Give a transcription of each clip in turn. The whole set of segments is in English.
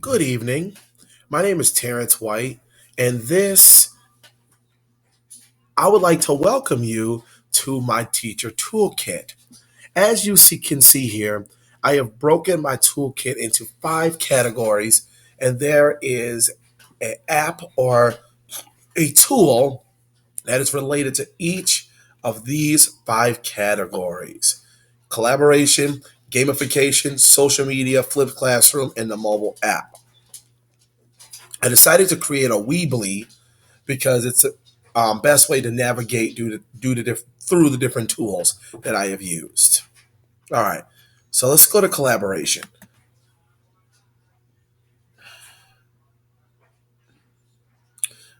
Good evening. My name is Terrence White, and I would like to welcome you to my teacher toolkit. As you can see here, I have broken my toolkit into 5 categories, and there is an app or a tool that is related to each of these 5 categories: collaboration, gamification, social media, flipped classroom, and the mobile app. I decided to create a Weebly because it's the best way to navigate through the different tools that I have used. All right, so let's go to collaboration.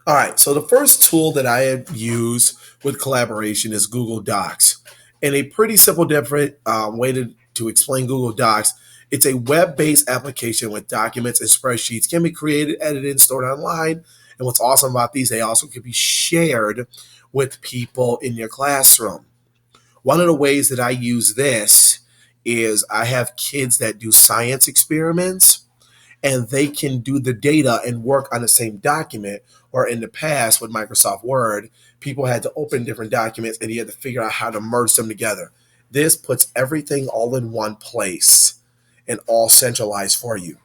All right, so the first tool that I have used with collaboration is Google Docs. And a pretty simple, different way to explain Google Docs, it's a web based application with documents and spreadsheets can be created, edited, and stored online. And what's awesome about these, they also can be shared with people in your classroom. One of the ways that I use this is I have kids that do science experiments and they can do the data and work on the same document. Or in the past with Microsoft Word, people had to open different documents and you had to figure out how to merge them together. This puts everything all in one place and all centralized for you.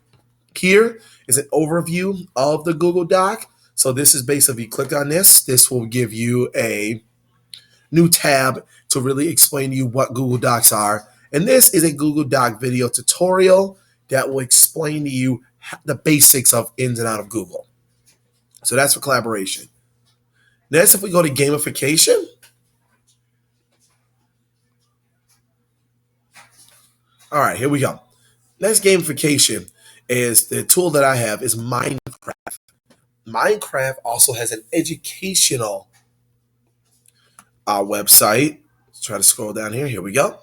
Here is an overview of the Google Doc. So this is basically, click on this will give you a new tab to really explain to you what Google Docs are. And this is a Google Doc video tutorial that will explain to you the basics of ins and out of Google. So that's for collaboration. Next, if we go to gamification, all right, here we go. Next, gamification is the tool that I have is Minecraft. Minecraft also has an educational website. Let's try to scroll down here. Here we go.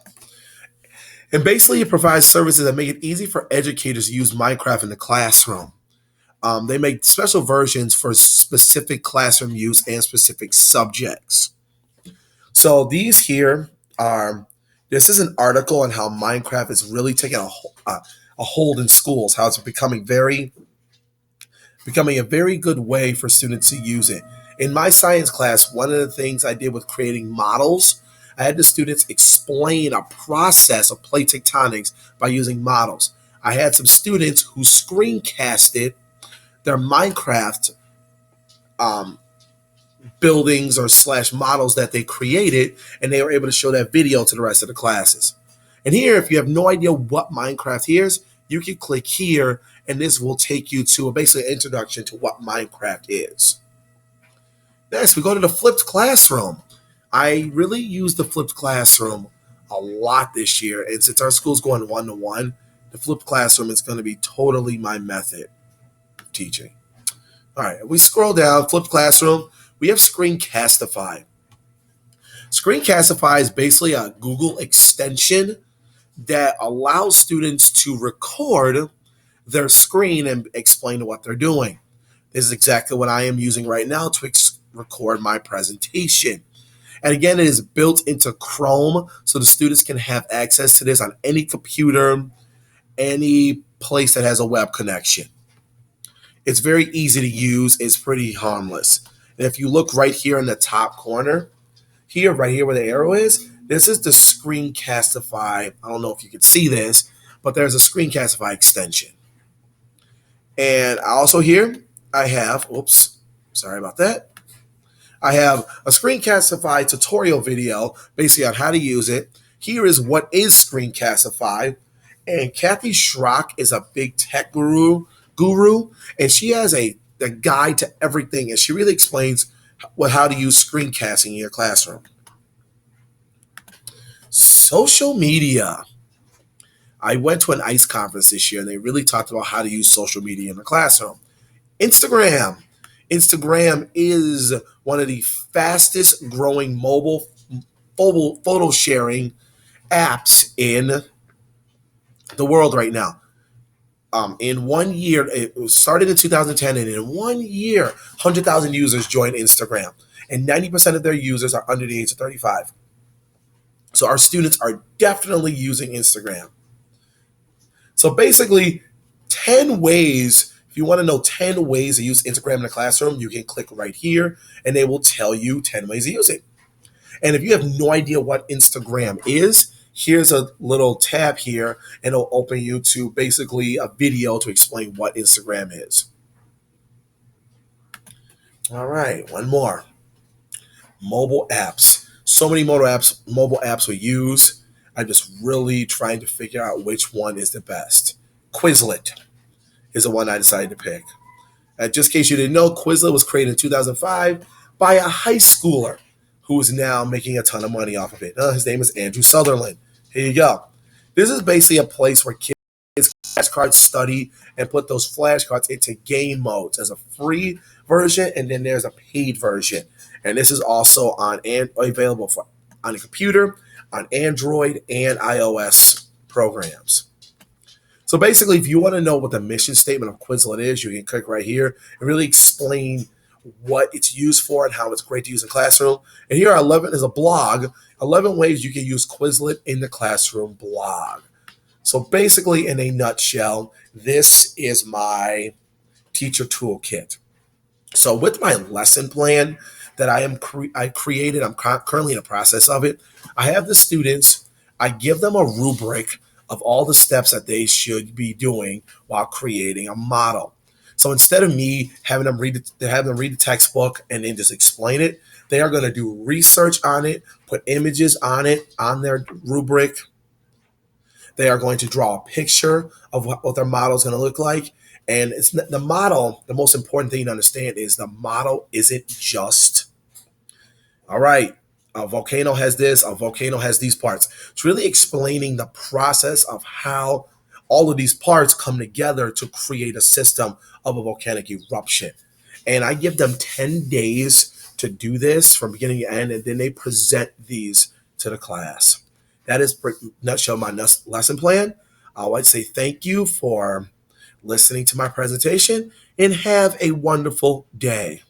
And basically, it provides services that make it easy for educators to use Minecraft in the classroom. They make special versions for specific classroom use and specific subjects. So these here are, this is an article on how Minecraft is really taking a hold in schools, how it's becoming a very good way for students to use it. In my science class, one of the things I did with creating models, I had the students explain a process of plate tectonics by using models. I had some students who screencasted their Minecraft buildings or slash models that they created, and they were able to show that video to the rest of the classes. And here, if you have no idea what Minecraft is, you can click here, and this will take you to basically an introduction to what Minecraft is. Next, we go to the flipped classroom. I really use the flipped classroom a lot this year, and since our school's going one-to-one, the flipped classroom is going to be totally my method of teaching. All right, we scroll down, flipped classroom, we have Screencastify. Screencastify is basically a Google extension that allows students to record their screen and explain what they're doing. This is exactly what I am using right now to record my presentation. And again, it is built into Chrome, so the students can have access to this on any computer, any place that has a web connection. It's very easy to use. It's pretty harmless. And if you look right here in the top corner, right here where the arrow is, this is the Screencastify. I don't know if you can see this, but there's a Screencastify extension. And also here, I have, sorry about that. I have a Screencastify tutorial video basically on how to use it. Here is what is Screencastify. And Kathy Schrock is a big tech guru, and she has a guide to everything, and she really explains how to use screencasting in your classroom. Social media. I went to an ICE conference this year, and they really talked about how to use social media in the classroom. Instagram. Instagram is one of the fastest growing mobile photo sharing apps in the world right now. In 1 year, it was started in 2010, and in 1 year, 100,000 users joined Instagram, and 90% of their users are under the age of 35. So our students are definitely using Instagram. So basically, 10 ways, if you want to know 10 ways to use Instagram in the classroom, you can click right here and they will tell you 10 ways to use it. And if you have no idea what Instagram is, here's a little tab here and it'll open you to basically a video to explain what Instagram is. All right, one more. Mobile apps. So many mobile apps we use. I'm just really trying to figure out which one is the best. Quizlet is the one I decided to pick. Just in case you didn't know, Quizlet was created in 2005 by a high schooler who is now making a ton of money off of it. His name is Andrew Sutherland. Here you go. This is basically a place where kids flashcards study and put those flashcards into game modes. There's a free version and then there's a paid version. And this is also available on a computer, on Android and iOS programs. So basically, if you want to know what the mission statement of Quizlet is, you can click right here and really explain what it's used for and how it's great to use in classroom. And here are 11 is a blog, 11 ways you can use Quizlet in the classroom blog. So basically, in a nutshell, this is my teacher toolkit. So with my lesson plan that I created, I'm currently in the process of it. I have the students, I give them a rubric of all the steps that they should be doing while creating a model. So instead of me having them read the textbook and then just explain it, they are going to do research on it, put images on it on their rubric. They are going to draw a picture of what their model is going to look like. And it's the model. The most important thing to understand is the model isn't just, all right, a volcano has this, a volcano has these parts. It's really explaining the process of how all of these parts come together to create a system of a volcanic eruption. And I give them 10 days to do this from beginning to end, and then they present these to the class. That is nutshell my lesson plan. I would say thank you for listening to my presentation and have a wonderful day.